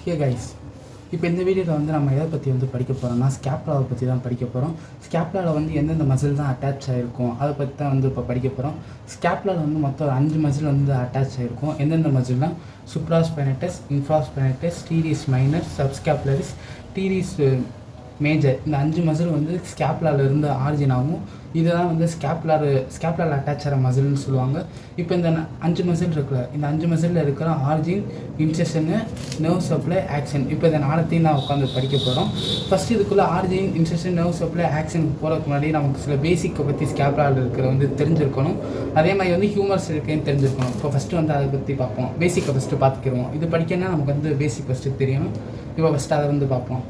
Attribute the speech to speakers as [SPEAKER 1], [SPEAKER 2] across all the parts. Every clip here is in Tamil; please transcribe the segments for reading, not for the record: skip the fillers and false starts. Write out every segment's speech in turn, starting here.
[SPEAKER 1] ஹே கைஸ், இப்போ இந்த வீடியோவில் வந்து நம்ம எதை பற்றி வந்து படிக்க போகிறோம்னா ஸ்கேப்புலாவை பற்றி தான் படிக்க போகிறோம். ஸ்கேப்புலாவில் வந்து எந்தெந்த மசில் தான் அட்டாச் ஆகிருக்கும் அதை பற்றி தான் வந்து இப்போ படிக்க போகிறோம். ஸ்கேப்புலாவில் வந்து மொத்தம் 5 மசில் வந்து அட்டாச் ஆகிருக்கும். எந்தெந்த மசில்னால் சுப்ராஸ்பைனட்டஸ், இன்ஃப்ராஸ்பைனட்டஸ், டீரிஸ் மைனர், சப்ஸ்கேப்புலரிஸ், டீரிஸ் மேஜர். இந்த 5 மசில் வந்து ஸ்கேப்புலாவில் இருந்து ஆரிஜின் ஆகும். இதுதான் வந்து ஸ்கேப்புலார் அட்டாச் ஆகிற மசில்னு சொல்லுவாங்க. இப்போ இந்த 5 மசில் இருக்குல்ல, இந்த 5 மசிலில் இருக்கிற ஆரிஜின், இன்செஷனு, நர்வ் சப்ளை, ஆக்ஷன். இப்போ இதை 4த்தையும் நான் உட்காந்து படிக்க போகிறோம். ஃபஸ்ட்டு இதுக்குள்ளே ஆரிஜின், இன்செஷன், நர்வ் சப்ளை, ஆக்ஷனுக்கு போகிறதுக்கு முன்னாடி நமக்கு சில பேசிக்கை பற்றி ஸ்கேப்புலாரில் இருக்கிற வந்து தெரிஞ்சிருக்கணும். அதே மாதிரி வந்து ஹியூமர்ஸ் இருக்குன்னு தெரிஞ்சிருக்கணும். இப்போ ஃபஸ்ட்டு வந்து அதை பற்றி பார்ப்போம். பேசிக்கை ஃபஸ்ட்டு பார்த்துக்கிடுவோம். இது படிக்கணும்னா நமக்கு வந்து பேசிக் ஃபஸ்ட்டு தெரியணும். இப்போ ஃபஸ்ட்டு அதை வந்து பார்ப்போம்.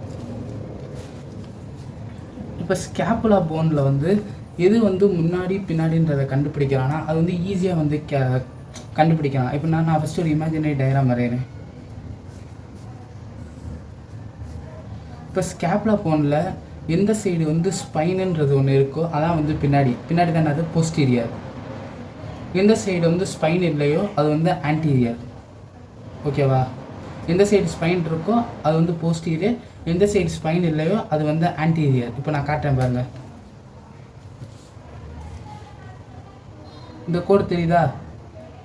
[SPEAKER 1] இப்போ ஸ்கேப்புலா போனில் வந்து எது வந்து முன்னாடி பின்னாடின்றதை கண்டுபிடிக்கிறான்னா அது வந்து ஈஸியாக வந்து கண்டுபிடிக்கலாம். இப்போ நான் ஃபஸ்ட்டு ஒரு இமேஜினரி டயக்ராம் வரைகிறேன். இப்போ ஸ்கேப்புலா போனில் எந்த சைடு வந்து ஸ்பைனுன்றது ஒன்று இருக்கோ அதான் வந்து பின்னாடி தானே அது போஸ்டீரியர். எந்த சைடு வந்து ஸ்பைன் இல்லையோ அது வந்து ஆன்டீரியர். ஓகேவா? எந்த சைடு ஸ்பைன் இருக்கோ அது வந்து போஸ்டீரியர், எந்த சைடு ஸ்பைன் இல்லையோ அது வந்து ஆன்டீரியர். இப்போ நான் காட்டுறேன் பாருங்க. இந்த கோடு தெரியுதா?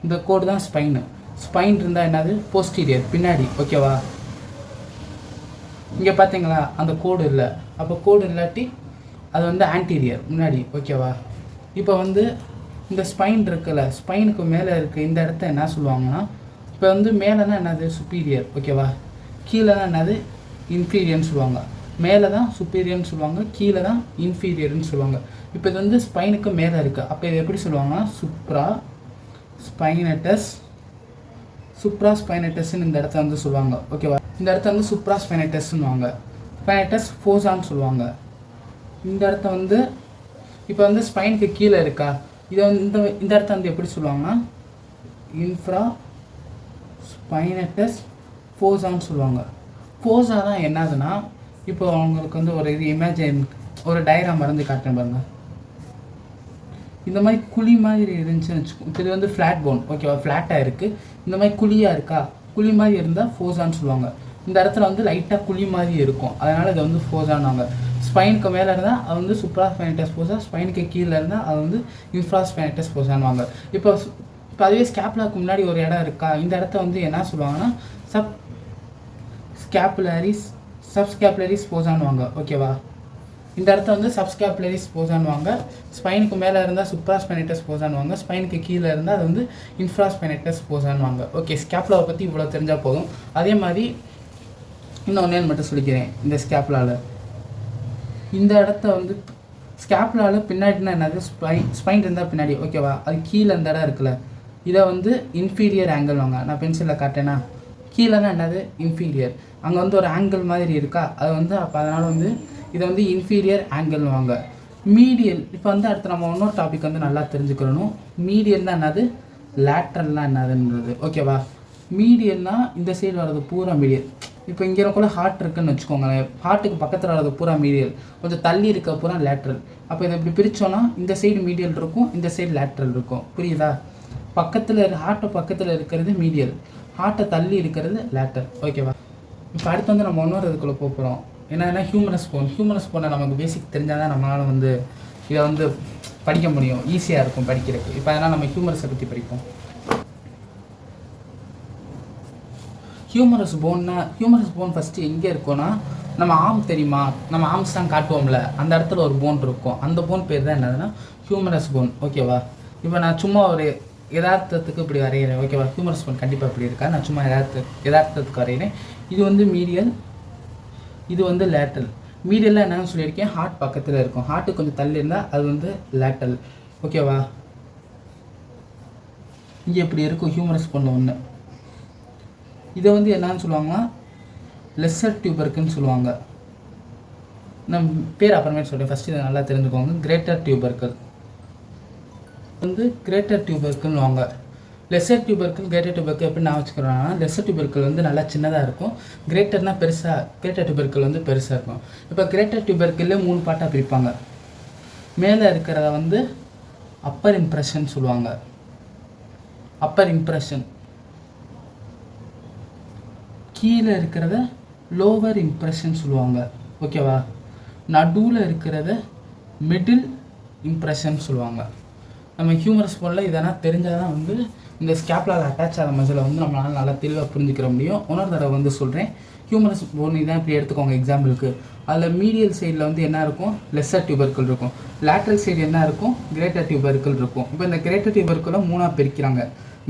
[SPEAKER 1] இந்த கோடு தான் ஸ்பைனு. ஸ்பைன் இருந்தால் என்னது? போஸ்டீரியர், பின்னாடி. ஓகேவா? இங்கே பார்த்தீங்களா அந்த கோடு இல்லை, அப்போ கோடு இல்லாட்டி அது வந்து ஆன்டீரியர், முன்னாடி. ஓகேவா? இப்போ வந்து இந்த ஸ்பைன் இருக்குல்ல, ஸ்பைனுக்கு மேலே இருக்குது இந்த இடத்த என்ன சொல்லுவாங்கன்னா, இப்போ வந்து மேலே தான் என்னது? சுப்பீரியர். ஓகேவா? கீழே தான் என்னது? இன்ஃபீரியர்னு சொல்லுவாங்க. மேலே தான் சுப்பீரியர்னு சொல்லுவாங்க, கீழே தான் இன்ஃபீரியர்னு சொல்லுவாங்க. இப்போ இது வந்து ஸ்பைனுக்கு மேலே இருக்குது. அப்போ இது எப்படி சொல்லுவாங்கன்னா சுப்ராஸ்பைனட்டஸ்ன்னு இந்த இடத்த வந்து சொல்லுவாங்க. ஓகேவா? இந்த இடத்த வந்து சுப்ராஸ்பைனட்டஸ்ன்னுவாங்க. ஸ்பைனட்டஸ் ஃபோசான்னு சொல்லுவாங்க. இந்த இடத்த வந்து இப்போ வந்து ஸ்பைனுக்கு கீழே இருக்கா, இதை வந்து இந்த இடத்த வந்து எப்படி சொல்லுவாங்கன்னா இன்ஃப்ராஸ்பைனட்டஸ் ஃபோசான்னு சொல்லுவாங்க. ஃபோஸா தான் என்னதுன்னா, இப்போ அவங்களுக்கு வந்து ஒரு ஒரு டயக்ராம் வரைஞ்சி காட்டுறேன் பாருங்க. இந்த மாதிரி குழி மாதிரி இருந்துச்சுன்னு வச்சுக்கோ. இது வந்து ஃப்ளாட் போன். ஓகேவா? ஃப்ளாட்டாக இருக்குது. இந்த மாதிரி குழியாக இருக்கா, குழி மாதிரி இருந்தால் ஃபோஸான்னு சொல்லுவாங்க. இந்த இடத்துல வந்து லைட்டாக குழி மாதிரி இருக்கும், அதனால் இதை வந்து ஃபோஸானாங்க. ஸ்பைனுக்கு மேலே இருந்தால் அது வந்து சுப்ராஸ்பைனட்டஸ் ஃபோஸா, ஸ்பைனுக்கு கீழே இருந்தால் அது வந்து இன்ஃப்ராஸ்பைனட்டஸ் ஃபோஸானுவாங்க. இப்போ அதுவே ஸ்கேப்புலாக்கு முன்னாடி ஒரு இடம் இருக்கா, இந்த இடத்த வந்து என்ன சொல்லுவாங்கன்னா சப்ஸ்கேப்புலரிஸ் ஃபோஸானுவாங்க. ஓகேவா? இந்த இடத்த வந்து சப்ஸ்கேப்புலரிஸ் ஃபோஸானுவாங்க. ஸ்பைனுக்கு மேலே இருந்தால் சுப்ராஸ்பைனட்டஸ் ஃபோஸானுவாங்க, ஸ்பைனுக்கு கீழே இருந்தால் அது வந்து இன்ஃப்ராஸ்பைனட்டஸ் ஃபோஸானுவாங்க. ஓகே, ஸ்கேப்புலாவை பற்றி இவ்வளோ தெரிஞ்சால் போதும். அதே மாதிரி இன்னொன்று மட்டும் சொல்லிக்கிறேன். இந்த ஸ்கேப்புலாவில் இந்த இடத்த வந்து ஸ்கேப்புலாவில் பின்னாடினா என்னது? ஸ்பைன் இருந்தால் பின்னாடி. ஓகேவா? அது கீழே இந்த இடம் இருக்குல்ல, இதை வந்து இன்ஃபீரியர் ஆங்கிள் வாங்க. நான் பென்சிலில் காட்டேன்னா கீழே தான் என்னது? இன்ஃபீரியர். அங்கே வந்து ஒரு ஆங்கிள் மாதிரி இருக்கா, அது வந்து அப்போ அதனால் வந்து இதை வந்து இன்ஃபீரியர் ஆங்கிள் வாங்க. மீடியல். இப்போ வந்து அடுத்து நம்ம இன்னொரு டாபிக் வந்து நல்லா தெரிஞ்சுக்கிறணும். மீடியல் தான் என்னது? லேட்ரல்னால் என்னதுன்றது. ஓகேவா? மீடியல்னால் இந்த சைடு வர்றது பூரா மீடியல். இப்போ இங்கே கூட ஹார்ட் இருக்குன்னு வச்சுக்கோங்களேன், ஹார்ட்டுக்கு பக்கத்தில் வர்றது பூரா மீடியல், கொஞ்சம் தள்ளி இருக்க பூரா லேட்ரல். அப்போ இதை இப்படி பிரித்தோன்னா இந்த சைடு மீடியல் இருக்கும், இந்த சைடு லேட்ரல் இருக்கும். புரியுதா? ஹார்ட்டை பக்கத்தில் இருக்கிறது மீடியல், ஹார்ட்டை தள்ளி இருக்கிறது லேட்டர். ஓகேவா? இப்போ அடுத்து வந்து நம்ம இன்னொரு இதுக்குள்ளே போகிறோம். என்னன்னா ஹியூமரஸ் போனை நமக்கு பேசிக் தெரிஞ்சால் தான் நம்மளால் வந்து இதை வந்து படிக்க முடியும், ஈஸியாக இருக்கும் படிக்கிறதுக்கு. இப்போ அதனால் நம்ம ஹியூமரஸை பற்றி படிப்போம். ஹியூமரஸ் போன் ஃபஸ்ட்டு எங்கே இருக்கும்னா, நம்ம ஆர்ம் தெரியுமா, நம்ம ஆர்ம்ஸ் தான் காட்டுவோம்ல, அந்த இடத்துல ஒரு போன் இருக்கும். அந்த போன் பேர் தான் என்னதுன்னா ஹியூமரஸ் போன். ஓகேவா? இப்போ நான் சும்மா ஒரு யதார்த்தத்துக்கு இப்படி வரைகிறேன். ஓகேவா? ஹியூமரஸ் போன் கண்டிப்பாக இப்படி இருக்கா, நான் சும்மா யதார்த்தத்துக்கு வரைகிறேன். இது வந்து மீடியல், இது வந்து லேட்டரல். மீடியல்லாம் என்னன்னு சொல்லியிருக்கேன், ஹார்ட் பக்கத்தில் இருக்கும், ஹார்ட்டு கொஞ்சம் தள்ளி இருந்தால் அது வந்து லேட்டரல். ஓகேவா? இங்கே இப்படி இருக்கும் ஹியூமரஸ் போன் ஒன்று. இதை வந்து என்னன்னு சொல்லுவாங்கன்னா லெஸ்ஸர் டியூபர்க்குன்னு சொல்லுவாங்க. நான் பேர் அப்புறமே சொல்கிறேன், ஃபஸ்ட்டு இதை நல்லா தெரிஞ்சுக்கோங்க. கிரேட்டர் டியூபர்க்கல் வந்து கிரேட்டர் டியூபர்க்குன்னு வாங்க. லெஸ்ஸர் டியூபர்க்கல், கிரேட்டர் டியூபர்க்கல் எப்படி நான் வச்சுக்கிறோன்னா, லெஸ்ஸர் டியூபர்க்கல் வந்து நல்லா சின்னதாக இருக்கும், கிரேட்டர் டியூபர்க்கல் வந்து பெருசாக இருக்கும். இப்போ கிரேட்டர் டியூபர்க்கல்லே 3 பார்ட்டாக பிரிப்பாங்க. மேலே இருக்கிறத வந்து அப்பர் இம்ப்ரெஷன் சொல்லுவாங்க. அப்பர் இம்ப்ரெஷன் கீழே இருக்கிறத லோவர் இம்ப்ரெஷன் சொல்லுவாங்க. ஓகேவா? நடுவில் இருக்கிறத மிடில் இம்ப்ரெஷன் சொல்லுவாங்க. நம்ம ஹியூமரஸ் போனில் இதெல்லாம் தெரிஞ்சால் தான் வந்து இந்த ஸ்கேப்புலர் அட்டாச் ஆகிற மசிலை வந்து நம்மளால் நல்லா தெளிவாக புரிஞ்சுக்கிற முடியும். இன்னொரு தடவை வந்து சொல்கிறேன். ஹியூமரஸ் போன் இதான் இப்படி எடுத்துக்கோங்க எக்ஸாம்பிளுக்கு. அதில் மீடியல் சைடில் வந்து என்ன இருக்கும்? லெஸ்ஸர் டியூபர்க்கிள் இருக்கும். லேட்ரல் சைடு என்ன இருக்கும்? கிரேட்டர் டியூபர்க்கிள் இருக்கும். இப்போ இந்த கிரேட்டர் டியூபர்க்கிளை 3ஆக பிரிக்கிறாங்க.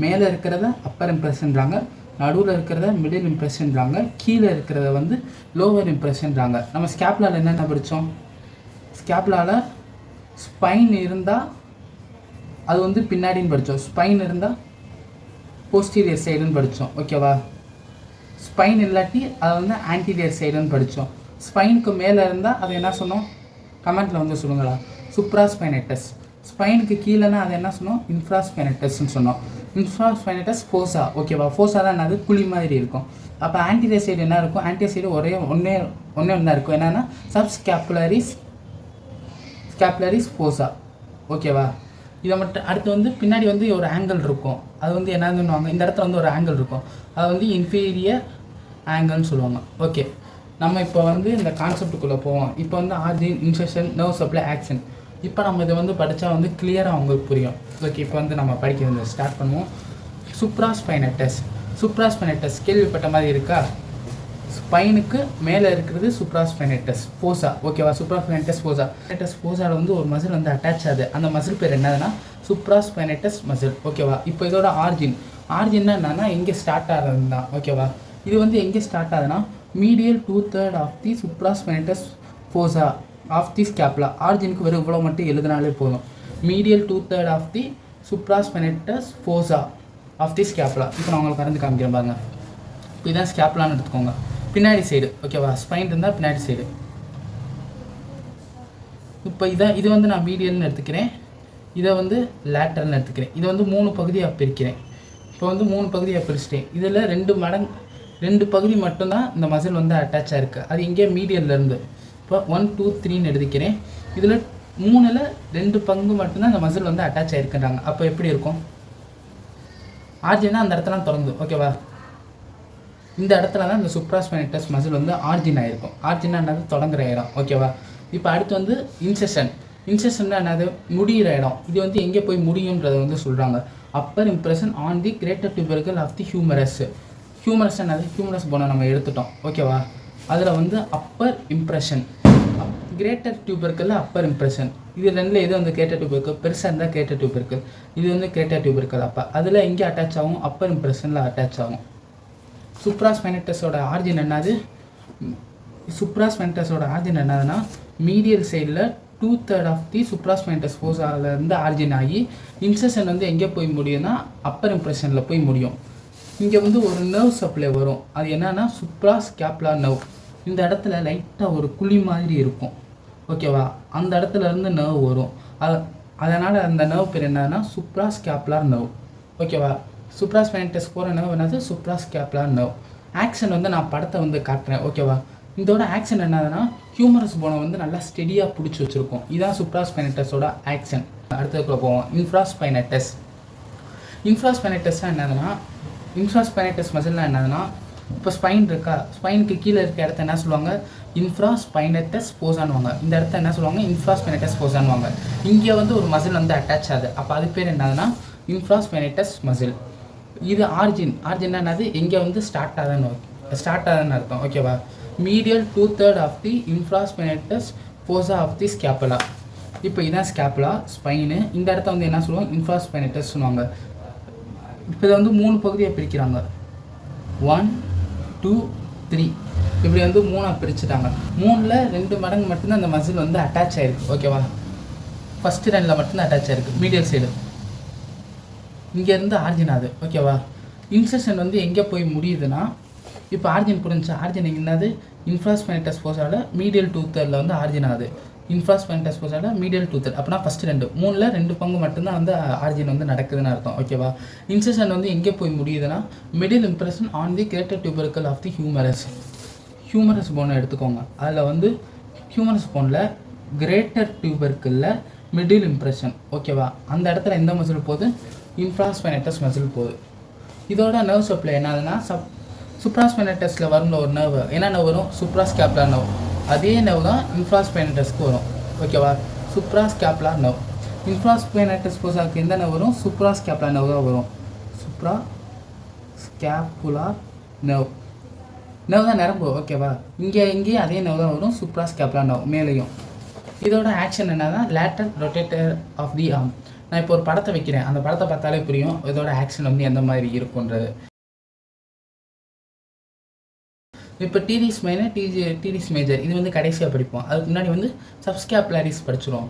[SPEAKER 1] மேலே இருக்கிறத அப்பர் இம்ப்ரெஷன்றாங்க, நடுவில் இருக்கிறத மிடில் இம்ப்ரெஷன்றாங்க, கீழே இருக்கிறத வந்து லோவர் இம்ப்ரெஷன்றாங்க. நம்ம ஸ்கேப்புலாவில் என்னென்ன படித்தோம்? ஸ்கேப்புலாவில் ஸ்பைன் இருந்தால் அது வந்து பின்னாடின்னு படித்தோம், ஸ்பைன் இருந்தால் போஸ்டீரியர் சைடுன்னு படித்தோம். ஓகேவா? ஸ்பைன் இல்லாட்டி அதை வந்து ஆன்டீரியர் சைடுன்னு படித்தோம். ஸ்பைனுக்கு மேலே இருந்தால் அது என்ன சொன்னோம்? கமெண்ட்டில் வந்து சொல்லுங்களா. சுப்ராஸ்பைனட்டஸ். ஸ்பைனுக்கு கீழேனா அதை என்ன சொன்னோம்? இன்ஃப்ராஸ்பைனட்டஸ்ன்னு சொன்னோம். இன்ஃப்ராஸ்பைனட்டஸ் ஃபோசா. ஓகேவா? ஃபோசா தான் என்னது? குழி மாதிரி இருக்கும். அப்போ ஆன்டீரியர் சைடு என்ன இருக்கும்? ஆன்டீரியர் சைடு ஒன்றே தான் இருக்கும். என்னென்னா ஸ்கேப்புலரிஸ் ஃபோசா. ஓகேவா? இதை மட்டும் அடுத்து வந்து பின்னாடி வந்து ஒரு ஆங்கிள் இருக்கும். அது வந்து என்னதுன்னுவாங்க, இந்த இடத்துல வந்து ஒரு ஆங்கிள் இருக்கும், அது வந்து இன்ஃபீரியர் ஆங்கிள்னு சொல்லுவாங்க. ஓகே, நம்ம இப்போ வந்து இந்த கான்செப்டுக்குள்ளே போவோம். இப்போ வந்து origin, incision, nerve supply, action. இப்போ நம்ம இதை வந்து படித்தா வந்து கிளியராக உங்களுக்கு புரியும். ஓகே, இப்போ வந்து நம்ம படிக்கிறது ஸ்டார்ட் பண்ணுவோம். சுப்ராஸ்பைனட்டஸ் கேள்விப்பட்ட மாதிரி இருக்கா? ஸ்பைனுக்கு மேலே இருக்கிறது சுப்ராஸ்பைனட்டஸ் ஃபோசா. ஓகேவா? சுப்ராஸ்பைனட்டஸ் ஃபோசாவில் வந்து ஒரு மசில் வந்து அட்டாச் ஆகுது. அந்த மசில் பேர் என்னதுன்னா சுப்ராஸ்பைனட்டஸ் மசில். ஓகேவா? இப்போ இதோட ஆர்ஜின்னா என்னன்னா எங்கே ஸ்டார்ட் ஆகுதுன்னு தான். ஓகேவா? இது வந்து எங்கே ஸ்டார்ட் ஆகுதுன்னா medial 2/3 of the supraspinatus fossa of the scapula. ஆர்ஜினுக்கு வெறும் இவ்வளோ மட்டும் எழுதினாலே போதும். Medial 2/3 of the supraspinatus fossa of the scapula. இப்போ நான் உங்களுக்கு கறந்து காமிக்கிறேன் பாருங்க. இப்போ இதான் ஸ்கேப்புலான்னு எடுத்துக்கோங்க. பின்னாடி சைடு. ஓகேவா? ஸ்பைன் இருந்தால் பின்னாடி சைடு. இப்போ இது வந்து நான் மீடியல்னு எடுத்துக்கிறேன், இதை வந்து லேட்டரல்னு எடுத்துக்கிறேன். இதை வந்து 3 பகுதியாக பிரிக்கிறேன். இப்போ வந்து 3 பகுதியாக பிரிச்சிட்டேன். இதில் 2 பகுதி மட்டும்தான் இந்த மசில் வந்து அட்டாச்சாக இருக்குது. அது இங்கே மீடியல்லேருந்து. இப்போ 1, 2, 3ன்னு எடுத்துக்கிறேன். இதில் 3ல் 2 பங்கு மட்டும்தான் இந்த மசில் வந்து அட்டாச் ஆகிருக்குறாங்க. அப்போ எப்படி இருக்கும்? ஆர்ஜினா அந்த இடத்துல திறந்து. ஓகேவா? இந்த இடத்துல தான் இந்த சுப்ராஸ்பைனட்டஸ் மசில் வந்து ஆர்ஜின் ஆகிருக்கும். ஆர்ஜினா என்னது? தொடங்குற இடம். ஓகேவா? இப்போ அடுத்து வந்து இன்செஷன்னா என்னது? முடிகிற இடம். இது வந்து எங்கே போய் முடியுன்றதை வந்து சொல்கிறாங்க. Upper impression on the greater tubercle of the humerus. Humerus என்னது? ஹியூமரஸ் போனை நம்ம எடுத்துட்டோம். ஓகேவா? அதில் வந்து upper impression, greater tubercle upper impression. இது ரெண்டில் எது வந்து கிரேட்டர் டியூபர்க்கிள்? பெருசாக இருந்தால் கிரேட்டர் டியூபர்க்கிள், இது வந்து கிரேட்டர் டியூபர்க்கிள். அப்போ அதில் எங்கே அட்டாச் ஆகும்? அப்பர் இம்ப்ரெஷனில் அட்டாச் ஆகும். சுப்ராஸ்பைனட்டஸோட ஆர்ஜின் என்னது? என்னதுன்னா மீடியல் சைடில் 2/3 ஆஃப் தி சுப்ராஸ்பைனட்டஸ் ஃபோசாலேருந்து ஆர்ஜின் ஆகி இன்செஷன் வந்து எங்கே போய் முடியும்னா அப்பர் இம்ப்ரெஷனில் போய் முடியும். இங்கே வந்து ஒரு நர்வ் சப்ளை வரும். அது என்னன்னா சுப்ராஸ்கேப்புலர் நர்வ். இந்த இடத்துல லைட்டாக ஒரு குழி மாதிரி இருக்கும். ஓகேவா? அந்த இடத்துல இருந்து நர்வ் வரும். அதனால் அந்த நர்வ் பேர் என்னன்னா சுப்ராஸ்கேப்புலர் நர்வ். ஓகேவா? சுப்ராஸ்பைனட்டஸ் போகிற நர்வ் என்னது? சுப்ராஸ்கேப்புலர் நர்வ். ஆக்ஷன் வந்து நான் படத்தை வந்து காட்டுறேன். ஓகேவா? இதோட ஆக்ஷன் என்னதுன்னா ஹியூமரஸ் போனை வந்து நல்லா ஸ்டெடியாக பிடிச்சி வச்சுருக்கோம். இதுதான் சுப்ராஸ்பைனட்டஸோட ஆக்ஷன். அடுத்ததுக்குள்ள போவோம். இன்ஃப்ராஸ்பைனட்டஸ்னால் என்னதுன்னா, இன்ஃப்ராஸ்பைனட்டஸ் மசில்னால் என்னதுன்னா, இப்போ ஸ்பைன் இருக்கா, ஸ்பைனுக்கு கீழே இருக்க இடத்த என்ன சொல்லுவாங்க? இன்ஃப்ராஸ்பைனட்டஸ் ஃபோசானுவாங்க. இந்த இடத்த என்ன சொல்லுவாங்க? இன்ஃப்ராஸ்பைனட்டஸ் ஃபோசானுவாங்க. இங்கே வந்து ஒரு மசில் வந்து அட்டாச் ஆகுது. அப்போ அது பேர் என்னதுன்னா இன்ஃப்ராஸ்பைனட்டஸ் மசில். இது ஆர்ஜின் என்னது? எங்கே வந்து ஸ்டார்ட் ஆகுதுன்னு அர்த்தம். ஓகேவா? Medial 2/3 of the infraspinatus fossa of the scapula. இப்போ இதான் ஸ்கேப்புலா, ஸ்பைனு. இந்த இடத்த வந்து என்ன சொல்லுவாங்க? இன்ஃப்ராஸ்பைனட்டஸ் சொல்லுவாங்க. இப்போ இதை வந்து 3 பகுதியாக பிரிக்கிறாங்க. 1, 2, 3 இப்படி வந்து 3ஆக பிரிச்சுட்டாங்க. 3ல் 2 மடங்கு மட்டும்தான் அந்த மசில் வந்து அட்டாச் ஆகிருக்கு. ஓகேவா? ஃபஸ்ட்டு 2ல் மட்டும்தான் அட்டாச் ஆகிருக்கு மீடியல் சைடு. இங்கேருந்து ஆர்ஜின் ஆகுது. ஓகேவா? இன்செஷன் வந்து எங்கே போய் முடியுதுன்னா, இப்போ ஆர்ஜின் புரிஞ்சு ஆர்ஜின் என்னது? இன்ஃப்ராஸ்பைனட்டஸ் ஃபோசாவில் மீடியல் 2/3 வந்து ஆர்ஜின் ஆகுது. இன்ஃப்ராஸ்பைனட்டஸ் ஃபோசாவில் மீடியல் 2/3. அப்படின்னா ஃபஸ்ட்டு 3ல் 2 பங்கு மட்டும்தான் வந்து ஆர்ஜின் வந்து நடக்குதுன்னு அர்த்தம். ஓகேவா? இன்செஷன் வந்து எங்கே போய் முடியுதுன்னா middle impression on the greater tubercle of the humerus போனை எடுத்துக்கோங்க. அதில் வந்து ஹியூமரஸ் போனில் கிரேட்டர் டியூபர்க்கிளில் மிடில் இம்ப்ரெஷன். ஓகேவா? அந்த இடத்துல எந்த மசில் போகுது? இன்ஃப்ராஸ்பைனட்டஸ் மசில் போகுது. இதோட நர்வ் சப்ளை என்னதுன்னா சுப்ராஸ்பைனட்டஸில் வரணும் ஒரு நர்வு என்ன நர்வ் வரும்? சுப்ராஸ்கேப்புலர் நர்வ். அதே நர்வ் தான் இன்ஃப்ராஸ்பைனட்டஸ்க்கு வரும். ஓகேவா? சுப்ராஸ்கேப்புலர் நர்வ். இன்ஃப்ராஸ்பைனட்டஸ் போசாக்கு எந்த நர்வ் வரும்? சுப்ராஸ்கேப்புலர் நர்வ் தான் வரும். சுப்ராஸ்கேப்புலர் நர்வ். நர்வ் தான் நரம்பு. ஓகேவா? இங்கேயும் அதே நர்வ் தான் வரும். சுப்ராஸ்கேப்புலர் நர்வ் மேலேயும். இதோட ஆக்ஷன் என்னன்னா lateral rotator of the arm. நான் இப்போ ஒரு படத்தை வைக்கிறேன், அந்த படத்தை பார்த்தாலே புரியும் இதோட ஆக்ஷன் வந்து எந்த மாதிரி இருக்குன்றது. இப்போ டீரிஸ் மைனர் டீரிஸ் மேஜர் இது வந்து கடைசியாக படிப்போம். அதுக்கு முன்னாடி வந்து சப்ஸ்கேப்புலாரிஸ் படிச்சிடும்.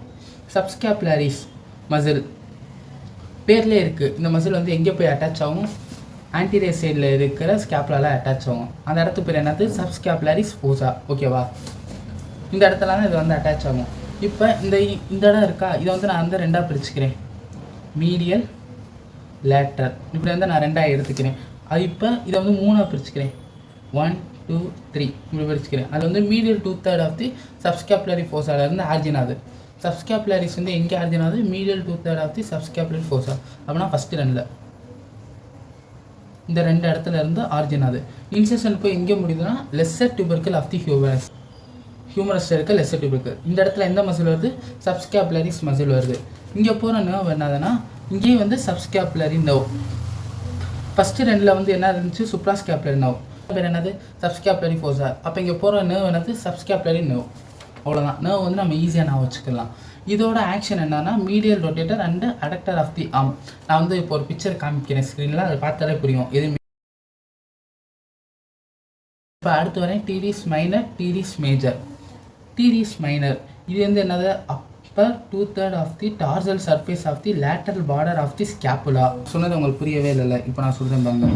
[SPEAKER 1] சப்ஸ்கேப்புலாரிஸ் மசில் பேர்லேயே இருக்குது. இந்த மசில் வந்து எங்கே போய் அட்டாச் ஆகும்? ஆன்டீரியர் சைடில் இருக்கிற ஸ்கேப்புலால அட்டாச் ஆகும். அந்த இடத்துக்கு பேர் என்னது? சப்ஸ்கேப்புலாரிஸ் போசா. ஓகேவா? இந்த இடத்துல தான் இது வந்து அட்டாச் ஆகும். இப்போ இந்த இடம் இருக்கா, இதை வந்து நான் வந்து ரெண்டாக பிரிச்சுக்கிறேன். மீடியல் லேட்டர் இப்படி வந்து நான் ரெண்டாக எடுத்துக்கிறேன். அது இப்போ இதை வந்து மூணாக பிரிச்சுக்கிறேன். 1 2 3 இப்படி பிரிச்சுக்கிறேன். அது வந்து மீடியல் 2/3 ஆஃப் தி சப்ஸ்கேப்புலரி ஃபோசாலேருந்து ஆர்ஜின் ஆகுது. சப்ஸ்கேப்புலரிஸ் வந்து எங்கே ஆர்ஜின் ஆகுது? Medial 2/3 of the subscapular fossa. அப்படின்னா ஃபஸ்ட்டு ரெண்டில் இந்த ரெண்டு இடத்துல இருந்து ஆர்ஜின் ஆகுது. இன்செஷன் போய் எங்கே முடியுதுன்னா lesser tubercle of the humerus இருக்க லெஸ்ஸர் டியூபர்கிள். இந்த இடத்துல எந்த மசில் வருது? சப்ஸ்கேப்புலரிஸ் மசில் வருது. இங்கே போகிற நர்வ் என்னதுன்னா இங்கேயும் வந்து சப்ஸ்கேப்புலரி நர்வ். ஃபஸ்ட்டு ரெண்டில் வந்து என்ன இருந்துச்சு? சுப்ராஸ்கேப்புலரி நர்வ். பேர் என்னது? சப்ஸ்கேப்புலரி ஃபோசா. அப்போ இங்கே போகிற நர்வ் என்னது? சப்ஸ்கேப்புலரி நர்வ். அவ்வளோதான். நர்வ் வந்து நம்ம ஈஸியாக நான் வச்சுக்கலாம். இதோட ஆக்ஷன் என்னன்னா medial rotator and adductor of the arm. நான் வந்து இப்போ ஒரு பிக்சர் காமிக்கிறேன் ஸ்க்ரீனில், அதை பார்த்தாலே புரியும் எது. இப்போ அடுத்து வரேன் teres minor teres major. Teres minor இது வந்து என்னது? Upper 2/3 of the dorsal surface of the lateral border of the scapula. சொன்னது உங்களுக்கு புரியவே இல்லை. இப்போ நான் சொல்கிறேன் பாருங்க.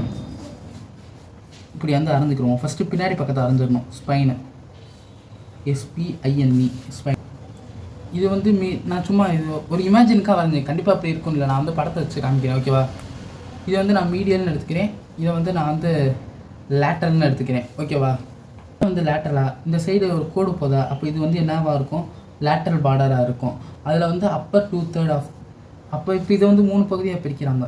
[SPEAKER 1] இப்படி வந்து அறந்துக்கிறோம். ஃபஸ்ட்டு பின்னாடி பக்கத்தை அறந்துடணும். Spine SPINE spine. இது வந்து நான் சும்மா இது ஒரு இமேஜினுக்காக வரைஞ்சேன். கண்டிப்பாக அப்படி இருக்கும் இல்லை, நான் வந்து படத்தை வச்சு காமிக்கிறேன். ஓகேவா? இதை வந்து நான் மீடியல்னு எடுத்துக்கிறேன். இதை வந்து நான் வந்து லேட்டரல்னு எடுத்துக்கிறேன். ஓகேவா? வந்து லேட்டரலாக இந்த சைடு ஒரு கோடு போதா, அப்போ இது வந்து என்னவாக இருக்கும்? லேட்டரல் பார்டராக இருக்கும். அதில் வந்து அப்பர் 2/3 ஆஃப். அப்போ இப்போ இதை வந்து 3 பகுதியாக பிரிக்கிறாங்க.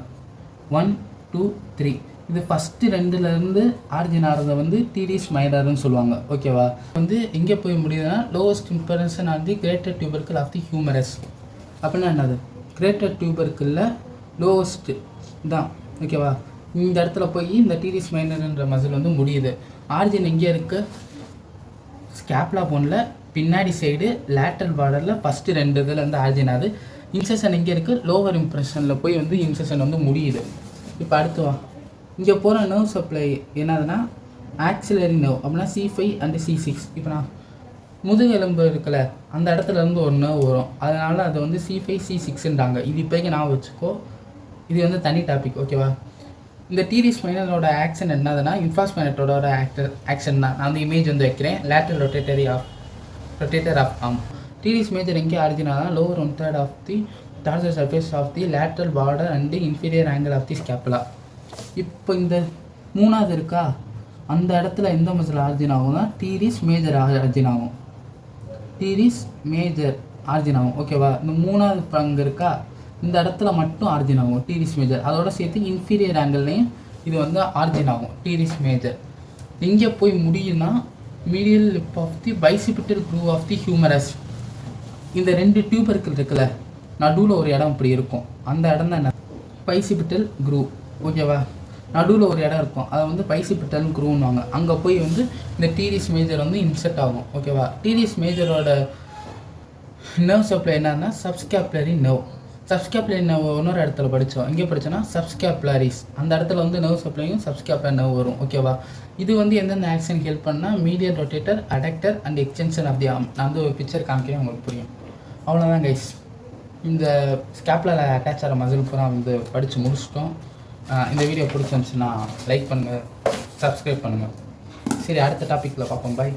[SPEAKER 1] 1 2 3. இது ஃபஸ்ட்டு ரெண்டுலேருந்து ஆர்ஜின் ஆகிறத வந்து டீரிஸ் மைனர்னு சொல்லுவாங்க. ஓகேவா? வந்து எங்கே போய் முடியுதுன்னா lowest impression of the greater tubercle of the humerus. அப்படின்னா என்னது? கிரேட்டர் டியூபர்கிளில் லோவஸ்ட்டு தான். ஓகேவா? இந்த இடத்துல போய் இந்த டீரிஸ் மைனர்ன்ற மசில் வந்து முடியுது. ஆர்ஜின் எங்கே இருக்குது? ஸ்கேப்லா போனில் பின்னாடி சைடு லேட்டரல் பார்டரில் ஃபஸ்ட்டு ரெண்டு இதில் வந்து ஆர்ஜின் ஆகுது. இன்செஷன் எங்கே இருக்குது? லோவர் இம்ப்ரெஷனில் போய் வந்து இன்செஷன் வந்து முடியுது. இப்போ அடுத்து வா, இங்கே போகிற நர்வ் சப்ளை என்னதுன்னா ஆக்சிலரி நர்வ். அப்படின்னா C5 அண்ட் C6. இப்போ நான் முதுகெலும்பு இருக்குல்ல, அந்த இடத்துல இருந்து ஒரு நர்வ் வரும். அதனால் அதை வந்து C5 C6ன்றாங்க. இது இப்போக்கி நான் வச்சுக்கோ, இது வந்து தனி டாபிக். ஓகேவா? இந்த டீரிஸ் மைனரோட ஆக்ஷன் என்னதுன்னா இன்ஃப்ராஸ்பைனட்டோட ஆக்ஷன் தான். நான் அந்த இமேஜ் வந்து வைக்கிறேன். Lateral rotator of arm. Teres major எங்கே ஆரிஜினாக lower 1/3 of the dorsal surface of the lateral border and inferior angle of the scapula. இப்போ இந்த மூணாவது இருக்கா, அந்த இடத்துல எந்த மசில் ஆர்ஜின் ஆகும்னா டீரிஸ் மேஜர் ஆர்ஜின் ஆகும். டீரிஸ் மேஜர் ஆர்ஜின் ஆகும். ஓகேவா? இந்த மூணாவது பங்கு இருக்கா, இந்த இடத்துல மட்டும் ஆர்ஜின் ஆகும் டீரிஸ் மேஜர். அதோட சேர்த்து இன்ஃபீரியர் ஆங்கிள்லையும் இது வந்து ஆர்ஜின் ஆகும் டீரிஸ் மேஜர். எங்கே போய் முடியும்னா medial lip of the bicipital groove of the humerus. இந்த ரெண்டு டியூபர்கள் இருக்குல்ல, நடுவில் ஒரு இடம் இப்படி இருக்கும். அந்த இடம் தான் என்ன? பைசிபிட்டல் க்ரூவ். ஓகேவா? நடுவில் ஒரு இடம் இருக்கும், அதை வந்து பைசிபிட்டல் க்ரூவ்னுவாங்க. அங்கே போய் வந்து இந்த டீரிஸ் மேஜர் வந்து இன்செர்ட் ஆகும். ஓகேவா? டீரிஸ் மேஜரோட நர்வ் சப்ளை என்னன்னா சப்ஸ்கேப்புலரி நர்வ். சப்ஸ்கேப்புலரி நர்வ் இன்னொரு இடத்துல படித்தோம். எங்கே படித்தோன்னா சப்ஸ்கேப்புலாரிஸ். அந்த இடத்துல வந்து நர்வ் சப்ளையும் சப்ஸ்கேப்புலர் நர்வ் வரும். ஓகேவா? இது வந்து எந்தெந்த ஆக்ஷன் ஹெல்ப் பண்ணால் medial rotator, adductor and extension of the arm. நான் வந்து ஒரு பிக்சர் காமிக்கிறேன், உங்களுக்கு புரியும். அவ்வளோதான் கைஸ். இந்த ஸ்கேப்புலர் அட்டாச் ஆகிற மசில் பூரா வந்து படித்து முடிச்சிட்டோம். இந்த வீடியோ பிடிச்சிருந்துச்சுன்னா லைக் பண்ணுங்கள், சப்ஸ்கிரைப் பண்ணுங்கள். சரி, அடுத்த டாப்பிக்கில் பார்ப்போம். பாய்.